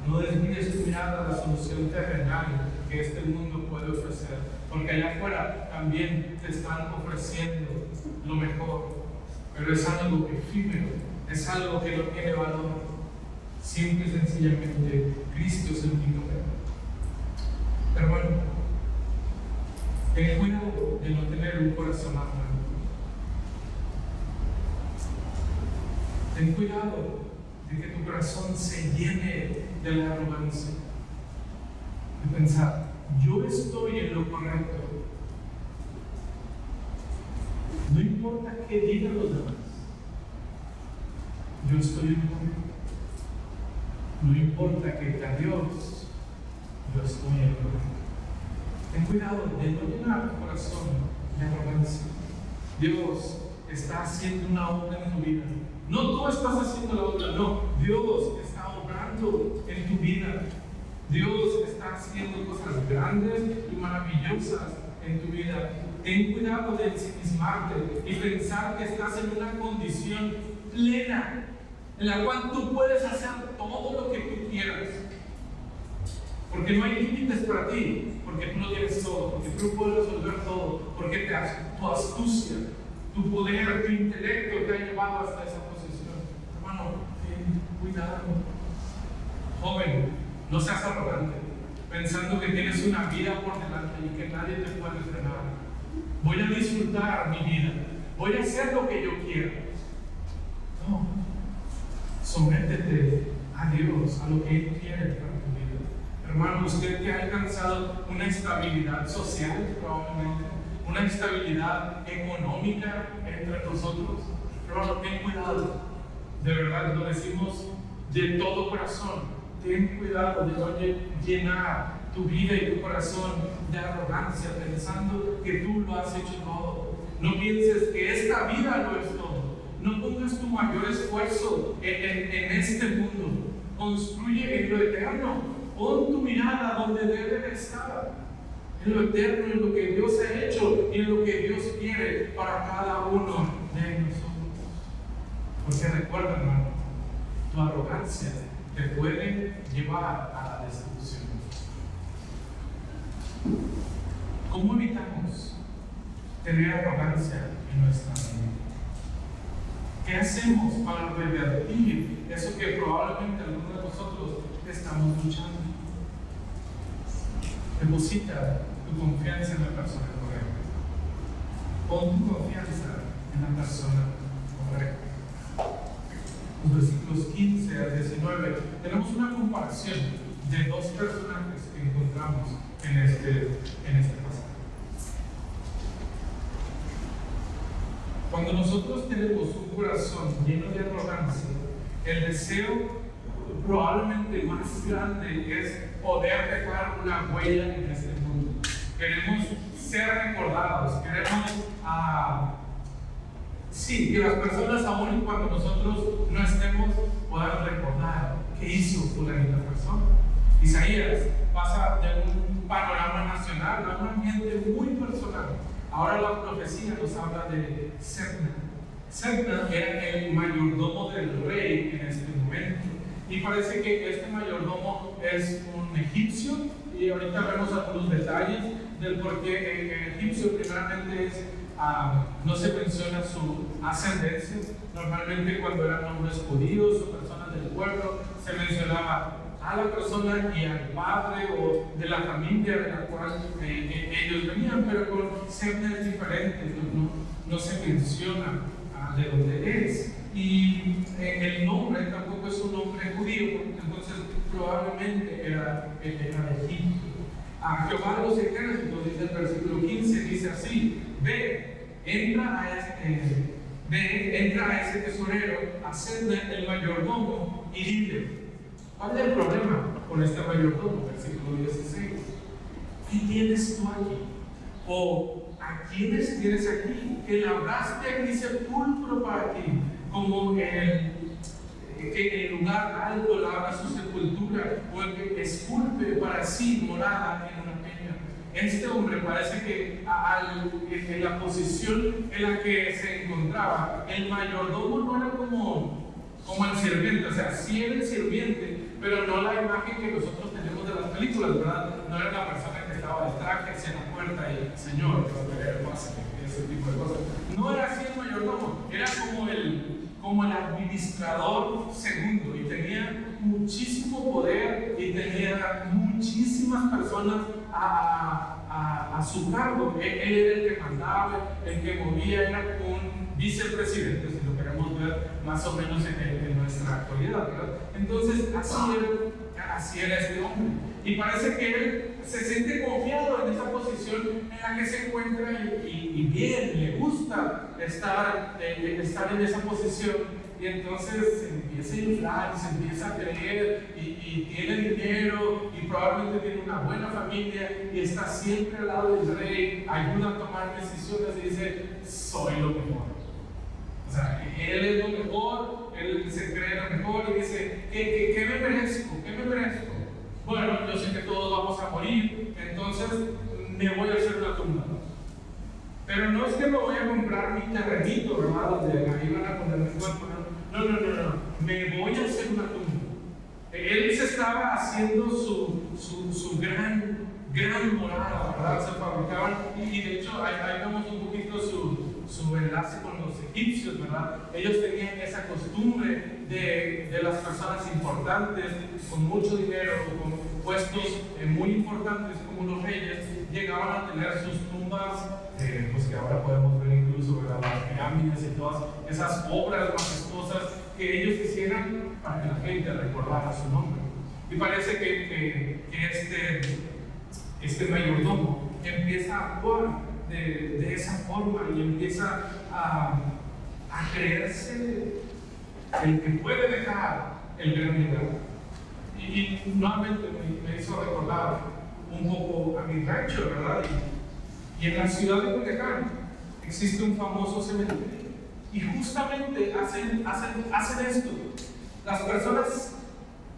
No desvíes tu mirada a la solución terrenal que este mundo puede ofrecer, porque allá afuera también te están ofreciendo lo mejor, pero es algo efímero, es algo que no tiene valor. Simple y sencillamente Cristo es el único verdad. Hermano, ten cuidado de no tener un corazón arrogante. Ten cuidado de que tu corazón se llene de la arrogancia, de pensar: yo estoy en lo correcto, no importa qué digan los demás, yo estoy en lo correcto. No importa que te Dios, yo estoy en tu vida. Ten cuidado de no llenar tu corazón de arrogancia. Dios está haciendo una obra en tu vida. No tú estás haciendo la obra, no. Dios está obrando en tu vida. Dios está haciendo cosas grandes y maravillosas en tu vida. Ten cuidado de ensimismarte y pensar que estás en una condición plena en la cual tú puedes hacer todo lo que tú quieras. Porque no hay límites para ti, porque tú lo tienes todo, porque tú puedes resolver todo, porque tu astucia, tu poder, tu intelecto te ha llevado hasta esa posición. Hermano, ten cuidado. Joven, no seas arrogante, pensando que tienes una vida por delante y que nadie te puede frenar. Voy a disfrutar mi vida, voy a hacer lo que yo quiera. No, sométete a Dios, a lo que Él quiere para tu vida. Hermano, usted que ha alcanzado una estabilidad social, probablemente, una estabilidad económica entre nosotros, hermano, ten cuidado. De verdad, lo decimos de todo corazón. Ten cuidado de no llenar tu vida y tu corazón de arrogancia, pensando que tú lo has hecho todo. No pienses que esta vida lo es todo. No pongas tu mayor esfuerzo en este mundo. Construye en lo eterno. Pon tu mirada donde debe de estar. En lo eterno, en lo que Dios ha hecho y en lo que Dios quiere para cada uno de nosotros. Porque recuerda, hermano, tu arrogancia te puede llevar a la destrucción. ¿Cómo evitamos tener arrogancia en nuestra vida? ¿Qué hacemos para revertir eso que probablemente algunos de nosotros estamos luchando? Deposita tu confianza en la persona correcta. Pon tu confianza en la persona correcta. Los versículos 15 al 19 tenemos una comparación de dos personajes que encontramos en este pasaje. Cuando nosotros tenemos un corazón lleno de arrogancia, el deseo probablemente más grande es poder dejar una huella en este mundo. Queremos ser recordados, queremos que las personas, aún cuando nosotros no estemos, puedan recordar qué hizo fulanita persona. Isaías pasa de un panorama nacional a un ambiente muy personal. Ahora la profecía nos habla de Sebna. Sebna era el mayordomo del rey en este momento. Y parece que este mayordomo es un egipcio. Y ahorita vemos algunos detalles del por qué el egipcio primeramente es, no se menciona su ascendencia. Normalmente cuando eran hombres judíos o personas del pueblo se mencionaba a la persona y al padre o de la familia de la cual ellos venían, pero con Sebna es diferente, no se menciona de dónde es. Y el nombre tampoco es un nombre judío, entonces probablemente era de Egipto. A Jehová de los ejércitos, dice el versículo 15, dice así: entra a ese tesorero, a Sebna el mayordomo, y dile. ¿Cuál es el problema con este mayordomo? Versículo 16. ¿Qué tienes tú aquí? ¿O a quiénes tienes aquí? Que labraste aquí sepulcro para ti, como que en lugar alto labra su sepultura, o el que esculpe para sí morada en una peña. Este hombre parece que en la posición en la que se encontraba, el mayordomo no era como el sirviente, o sea, sí era el sirviente, pero no la imagen que nosotros tenemos de las películas, ¿verdad? No era la persona que estaba de traje hacia la puerta y, Señor, ese tipo de cosas. No era así el mayordomo, era como el administrador segundo, y tenía muchísimo poder y tenía muchísimas personas a su cargo. Él era el que mandaba, el que movía, era un vicepresidente, si lo queremos ver más o menos en nuestra actualidad, ¿verdad? Entonces, así era este hombre. Y parece que él se siente confiado en esa posición en la que se encuentra y bien, le gusta estar en esa posición. y entonces se empieza a inflar y se empieza a creer y tiene dinero y probablemente tiene una buena familia y está siempre al lado del rey, ayuda a tomar decisiones y dice, soy lo mejor. O sea, él es lo mejor, él se cree lo mejor y dice, ¿qué me merezco? ¿Qué me merezco? Bueno, yo sé que todos vamos a morir, entonces me voy a hacer una tumba. Pero no es que me voy a comprar mi terrenito, ¿verdad? Donde ahí van a poner mi cuerpo. No. Me voy a hacer una tumba. Él se estaba haciendo su gran morada, ¿verdad? Se fabricaban, y de hecho ahí vemos un poquito su enlace con los egipcios, ¿verdad? Ellos tenían esa costumbre de las personas importantes, con mucho dinero, con puestos muy importantes como los reyes, llegaban a tener sus tumbas, pues que ahora podemos ver incluso, ¿verdad? Las pirámides y todas esas obras majestuosas que ellos hicieran para que la gente recordara su nombre. Y parece que este mayordomo empieza a actuar de esa forma y empieza a creerse el que puede dejar el gran legado. Y nuevamente me hizo recordar un poco a mi rancho, ¿verdad? Y en la ciudad de Culiacán existe un famoso cementerio. Y justamente hacen esto. Las personas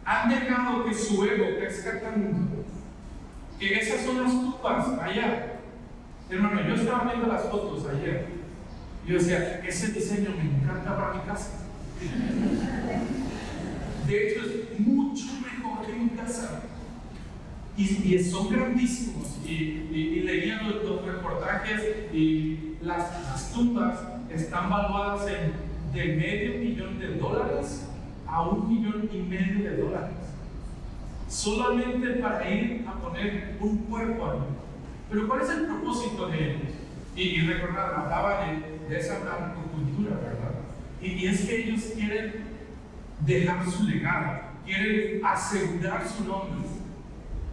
han dejado que su ego crezca tanto que esas son las tumbas allá. Hermano, yo estaba viendo las fotos ayer y yo decía, ese diseño me encanta para mi casa. De hecho, es mucho mejor que mi casa. Y son grandísimos. Y leía los reportajes y las tumbas están valuadas de $500,000 a $1,500,000. Solamente para ir a poner un cuerpo ahí. Pero ¿cuál es el propósito de ellos? Y recordar, hablaba de esa narcocultura, ¿verdad? Y es que ellos quieren dejar su legado, quieren asegurar su nombre,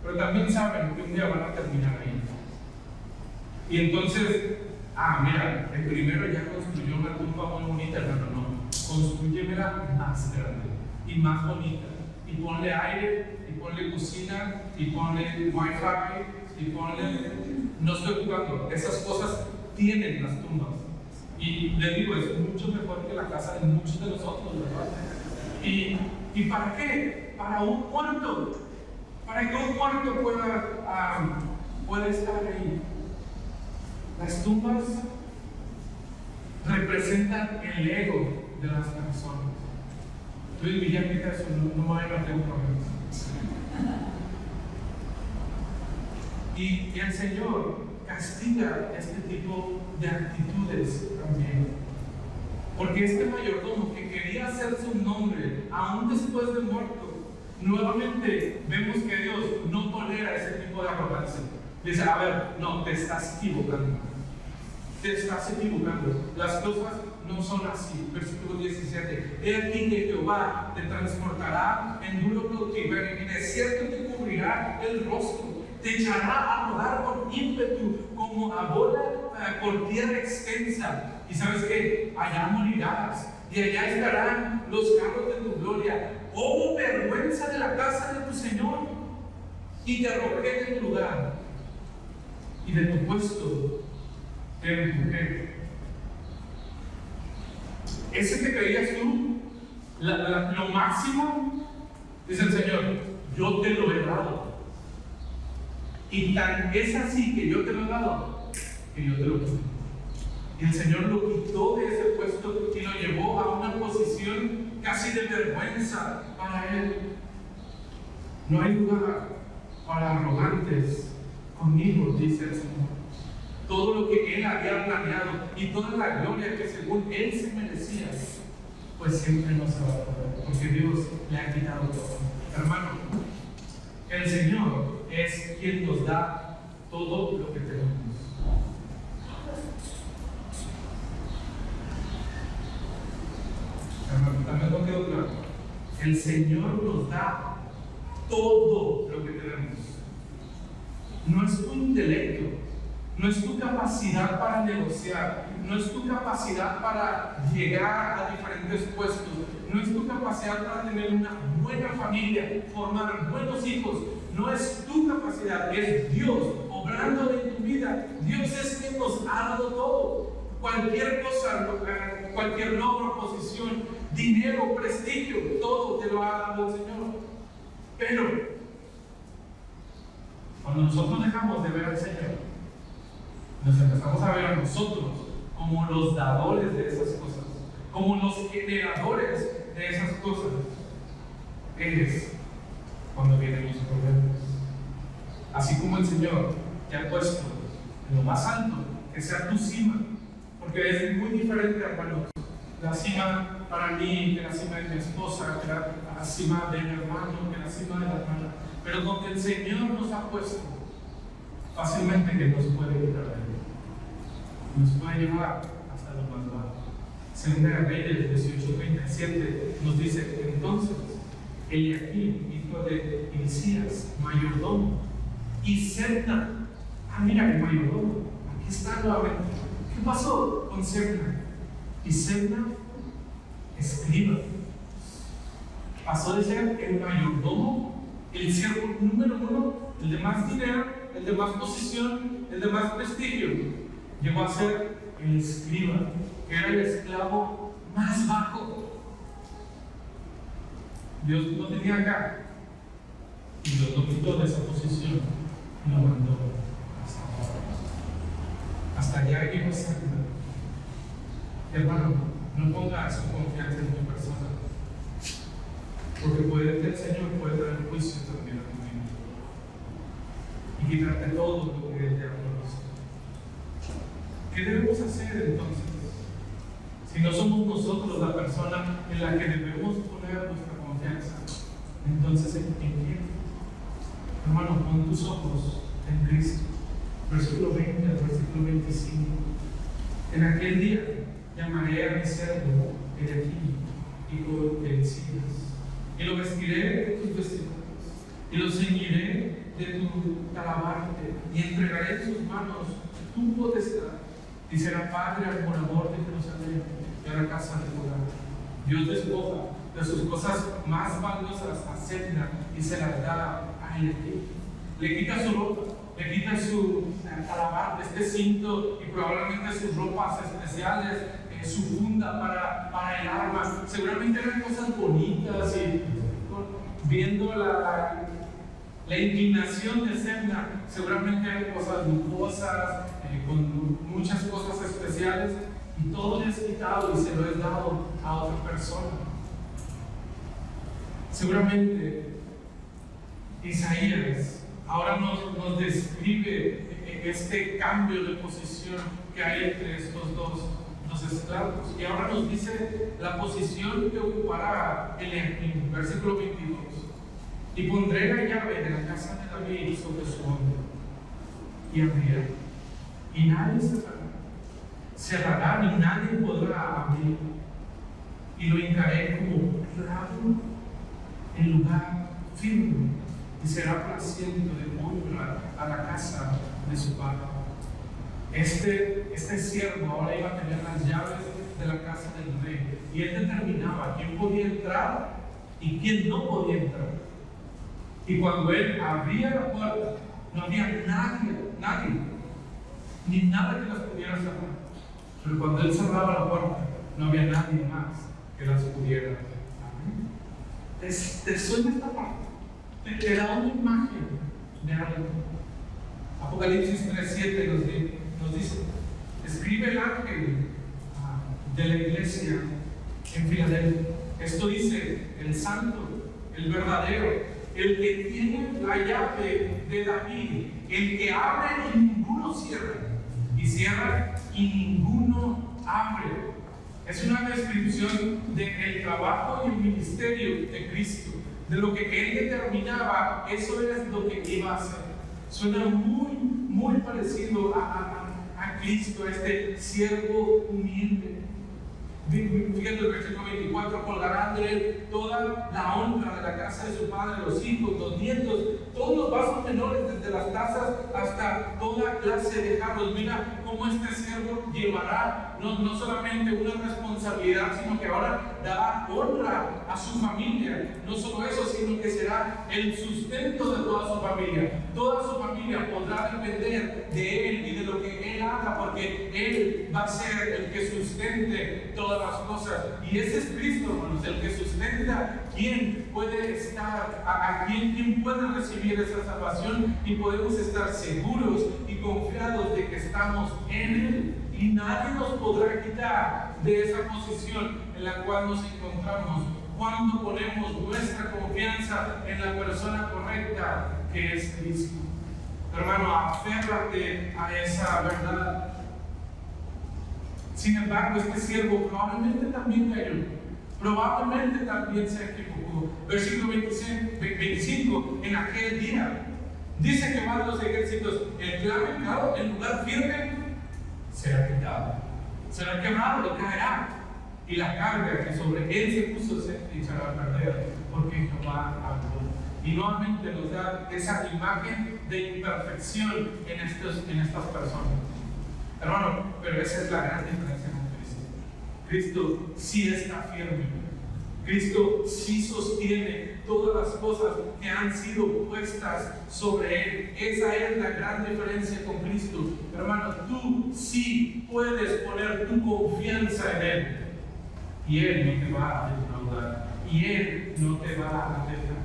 pero también saben que un día van a terminar ahí. Y entonces, mira, el primero ya construyó una tumba muy bonita, no, construyemela más grande y más bonita, y ponle aire, y ponle cocina, y ponle wifi, y ponle, no estoy jugando, esas cosas tienen las tumbas. Y les digo, es mucho mejor que la casa de muchos de nosotros, ¿verdad? ¿Y para qué? Para un muerto. Para que un muerto pueda estar ahí. Las tumbas representan el ego de las personas. Entonces, ya que eso no me va a meter un problema. Y el Señor castiga este tipo de actitudes también. Porque este mayordomo que quería hacer su nombre aún después de muerto, nuevamente vemos que Dios no tolera ese tipo de arrogancia. Dice, a ver, no, te estás equivocando. Te estás equivocando. Las cosas no son así. Versículo 17. He aquí que Jehová te transportará en duro cautiverio y de cierto te cubrirá el rostro. Te echará a rodar con ímpetu como a bola por tierra extensa. Y sabes qué, allá morirás y allá estarán los carros de tu gloria. Oh, vergüenza de la casa de tu Señor. Y te arrojé de tu lugar y de tu puesto te empujé. Ese que creías tú, lo máximo, dice el Señor, yo te lo he dado. Y tan es así que yo te lo he dado, que yo te lo quité. Y el Señor lo quitó de ese puesto y lo llevó a una posición casi de vergüenza para Él. No hay lugar para arrogantes conmigo, dice el Señor. Todo lo que Él había planeado y toda la gloria que según Él se merecía, pues siempre no se va a poder, porque Dios le ha quitado todo. Hermano, el Señor es quien nos da todo lo que tenemos. Hermano, también no quedó claro. El Señor nos da todo lo que tenemos. No es tu intelecto, no es tu capacidad. capacidad para negociar, no es tu capacidad para llegar a diferentes puestos, no es tu capacidad para tener una buena familia, formar buenos hijos, no es tu capacidad, es Dios obrando en tu vida. Dios es quien nos ha dado todo. Cualquier cosa, cualquier logro, posición, dinero, prestigio, todo te lo ha dado el Señor. Pero cuando nosotros dejamos de ver al Señor, nos empezamos a ver a nosotros como los dadores de esas cosas, como los generadores de esas cosas. Es cuando vienen los problemas. Así como el Señor te ha puesto en lo más alto, que sea tu cima, porque es muy diferente, hermanos, la cima para mí, que la cima de mi esposa, que la cima de mi hermano, que la cima de la hermana, pero donde el Señor nos ha puesto, fácilmente que nos puede llevar a Él, nos puede llevar hasta lo más bajo. Segunda de Reyes 18:37 nos dice: entonces Eliaquim, hijo de Hilcías, mayordomo, y Sebna, mira el mayordomo, aquí está nuevamente. ¿Qué pasó con Sebna? Y Sebna, escriba, pasó de ser el mayordomo, el siervo número uno, el de más dinero, el de más posición, el de más prestigio, llegó a ser el escriba, que era el esclavo más bajo. Dios lo tenía acá y lo quitó de esa posición y lo mandó hasta allá llegó esa vida. Hermano, no ponga su confianza en tu persona, porque puede que el Señor puede traer juicio también a tu vida y quitarte todo lo que Él te ha propuesto. ¿Qué debemos hacer entonces? Si no somos nosotros la persona en la que debemos poner nuestra confianza, entonces ¿en quién? Hermano, pon tus ojos en Cristo. Versículo 20 al versículo 25. En aquel día llamaré a mi siervo Eliaquim, hijo de Hilcías, y lo vestiré de tus vestiduras, y lo ceñiré de tu talabarte, y entregaré en sus manos tu potestad, y será padre al morador de Jerusalén y a la casa de Judá. Dios despoja de sus cosas más valiosas a Sebna y se las da a Eliaquim. Le quita su ropa, le quita su talabarte, este cinto y probablemente sus ropas especiales, su funda para el arma. Seguramente eran cosas bonitas y viendo la inclinación de Sebna, seguramente eran cosas lujosas, con muchas cosas especiales, y todo le has quitado y se lo has dado a otra persona. Seguramente Isaías ahora nos describe este cambio de posición que hay entre estos dos esclavos, y ahora nos dice la posición que ocupará Eliaquim, versículo 22: y pondré la llave de la casa de David sobre su hombro, y abrirá, y nadie cerrará, ni nadie podrá abrir, y lo hincaré como clavo en lugar firme, y será para siempre de honra a la casa de su padre. Este siervo ahora iba a tener las llaves de la casa del rey, y él determinaba quién podía entrar y quién no podía entrar. Y cuando él abría la puerta, no había nadie, ni nada que las pudiera cerrar. Pero cuando él cerraba la puerta, no había nadie más que las pudiera abrir. ¿Te suena esta parte? Te da una imagen de algo. Apocalipsis 3:7 nos dice: escribe el ángel de la iglesia en Filadelfia. Esto dice el santo, el verdadero, el que tiene la llave de David, el que abre y ninguno cierra, y cierra y ninguno abre. Es una descripción del trabajo y el ministerio de Cristo, de lo que él determinaba. Eso era lo que iba a hacer. Suena muy parecido a Cristo, a este siervo humilde. Fíjate el versículo 24: colgarán de él toda la honra de la casa de su padre, los hijos, los nietos, todos los vasos menores, desde las tazas hasta toda clase de jarros. Mira cómo cómo este siervo llevará no solamente una responsabilidad, sino que ahora dará honra a su familia. No solo eso, sino que será el sustento de toda su familia. Toda su familia podrá depender de él y de lo que él haga, porque él va a ser el que sustente todas las cosas. Y ese es Cristo, hermanos, el que sustenta. ¿Quién puede estar, quién puede recibir esa salvación? Y podemos estar seguros y confiados de que estamos en él. Y nadie nos podrá quitar de esa posición en la cual nos encontramos cuando ponemos nuestra confianza en la persona correcta, que es Cristo. Hermano, aférrate a esa verdad. Sin embargo, este siervo probablemente también cayó, probablemente también se equivocó. Versículo 25, en aquel día, dice Jehová de los ejércitos: el que ha pecado en lugar firme será quitado, será quebrado y caerá, y la carga que sobre él se puso se echará a perder, porque Jehová habló. Y nuevamente nos da esa imagen de imperfección en estas personas. Hermano, pero esa es la gran diferencia con Cristo. Cristo sí está firme. Cristo sí sostiene todas las cosas que han sido puestas sobre él. Esa es la gran diferencia con Cristo. Hermano, tú sí puedes poner tu confianza en él. Y él no te va a defraudar. Y él no te va a dejar.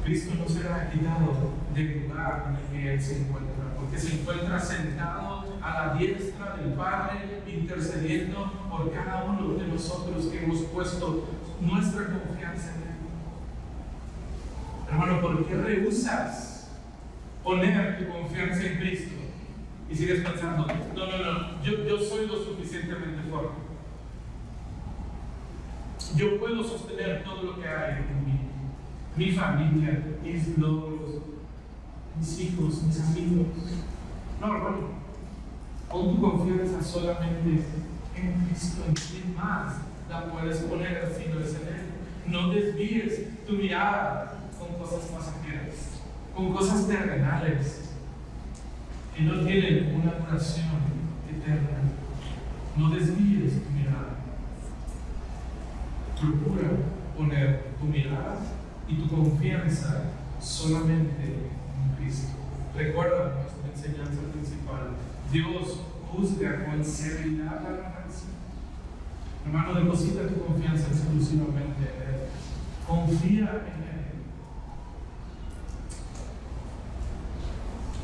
Cristo no será quitado del lugar en el que él se encuentra, porque se encuentra sentado a la diestra del Padre, intercediendo por cada uno de nosotros que hemos puesto nuestra confianza en él. Hermano, ¿por qué rehusas poner tu confianza en Cristo? Y sigues pensando: no, yo soy lo suficientemente fuerte, yo puedo sostener todo lo que hay en mí, mi familia, mis logros, mis hijos, mis amigos. No, hermano, pon tu confianza solamente en Cristo. ¿En quién más la puedes poner si no es en él? No desvíes tu mirada con cosas pasajeras, con cosas terrenales que no tienen una duración eterna. No desvíes tu mirada. Procura poner tu mirada y tu confianza solamente en Cristo. Recuerda nuestra enseñanza principal: Dios juzga con severidad la ignorancia. Hermano, deposita tu confianza exclusivamente en él. Confía en él.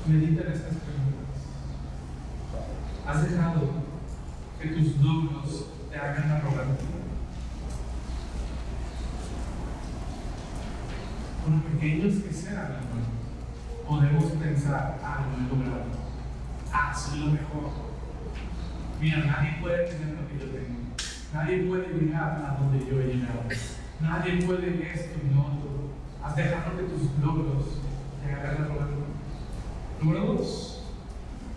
Medita en estas preguntas. ¿Has dejado que tus logros te hagan arrogante? Por pequeños que sean, hermano, podemos pensar: lo he logrado, soy lo mejor. Mira, nadie puede tener lo que yo tengo, nadie puede llegar a donde yo he llegado, nadie puede esto y lo otro. Has dejado que tus logros te hagan arrogante. Número 2,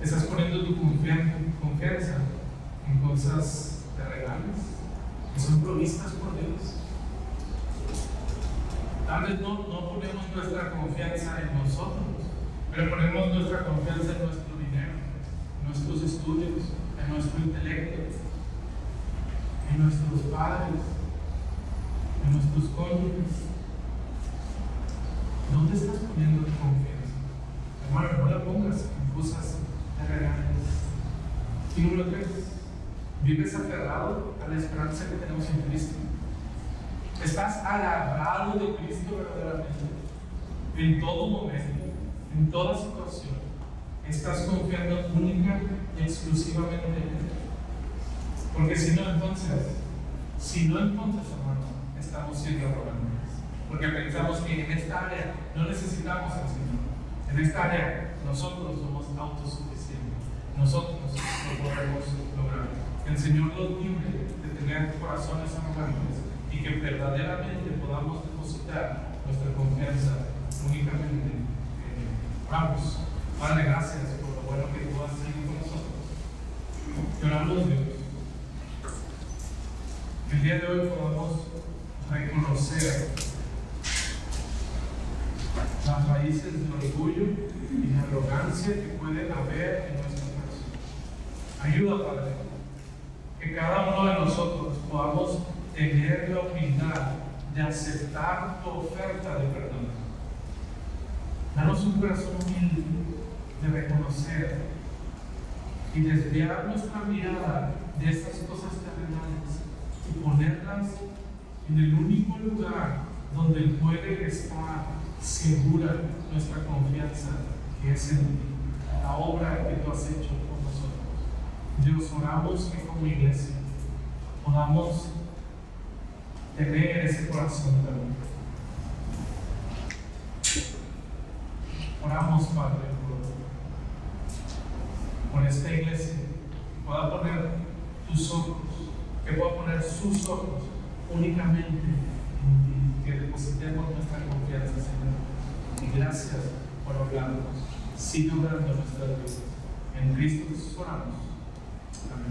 estás poniendo tu confianza en cosas terrenales que son provistas por Dios. Tal vez no ponemos nuestra confianza en nosotros, pero ponemos nuestra confianza en nuestro dinero, en nuestros estudios, en nuestro intelecto, en nuestros padres, en nuestros cónyuges. ¿Dónde estás poniendo tu confianza? Hermano, no la pongas en cosas terrenales. Y número 3, ¿vives aferrado a la esperanza que tenemos en Cristo? ¿Estás agarrado de Cristo verdaderamente? En todo momento, en toda situación, ¿estás confiando única y exclusivamente en él? Porque si no, entonces, hermano, estamos siendo arrogantes. Porque pensamos que en esta área no necesitamos al Señor. En esta área nosotros somos autosuficientes. Nosotros lo podemos lograr. Que el Señor nos libre de tener corazones arrogantes y que verdaderamente podamos depositar nuestra confianza únicamente en él. Oramos. Padre, gracias por lo bueno que tú has sido con nosotros. Te oramos, Dios. Que el día de hoy podamos reconocer las raíces del orgullo y de arrogancia que puede haber en nuestro corazón. Ayuda, Padre, que cada uno de nosotros podamos tener la humildad de aceptar tu oferta de perdón. Danos un corazón humilde de reconocer y desviar nuestra mirada de estas cosas terrenales y ponerlas en el único lugar donde puede estar segura nuestra confianza, que es en ti, la obra que tú has hecho por nosotros. Dios, oramos que como iglesia podamos tener ese corazón también. Oramos, Padre, por esta iglesia, que pueda poner tus ojos, que pueda poner sus ojos únicamente en ti, que depositemos nuestra confianza, Señor. Y gracias por hablarnos. Sigue obrando nuestras vidas. En Cristo Jesús oramos. Amén.